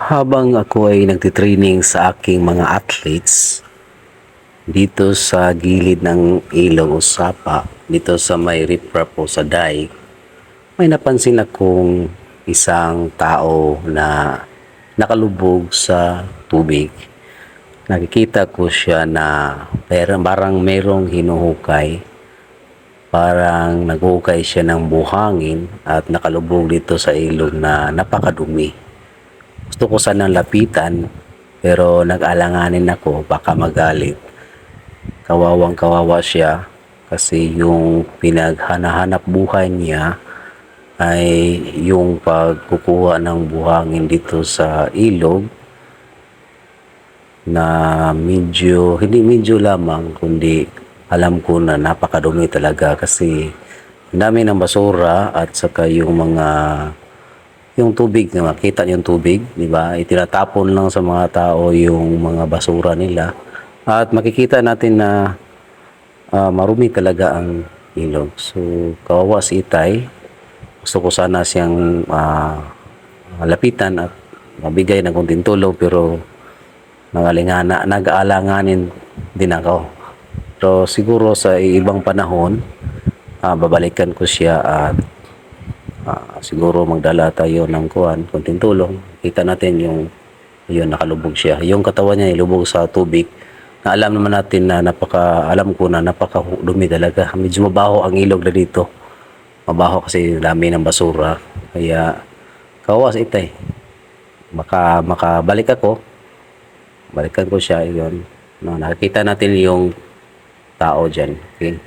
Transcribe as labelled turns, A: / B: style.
A: Habang ako ay nagtitraining sa aking mga athletes dito sa gilid ng ilog o sapa, dito sa may riprap po sa dike, may napansin akong isang tao na nakalubog sa tubig. Nakikita ko siya na parang merong hinuhukay, parang naghuhukay siya ng buhangin at nakalubog dito sa ilog na napakadumi. Gusto ko sanang lapitan pero nag-alanganin ako baka magalit. Kawawang kawawa siya kasi yung pinaghanahanap buhay niya ay yung pagkukuha ng buhangin dito sa ilog na hindi medyo lamang, kundi alam ko na napakadumi talaga kasi ang dami ng basura at saka yung tubig, na makita yung tubig, di ba? Itinatapon lang sa mga tao yung mga basura nila. At makikita natin na marumi talaga ang ilog. So, kawawa si Itay. Gusto ko sana siyang lapitan at mabigay ng kunting tulong pero nag-aalanganin din ako. So, siguro sa ibang panahon, babalikan ko siya at siguro magdala tayo ng konting tulong. Kita natin yun nakalubog siya. Yung katawan niya ilubog sa tubig. Na alam naman natin na alam ko na napakadumi talaga. Medyo mabaho ang ilog na dito. Mabaho kasi dami ng basura. Kaya kawawa si Itay. Makabalik ako. Balikan ko siya yun. No, nakikita natin yung tao dyan. Okay?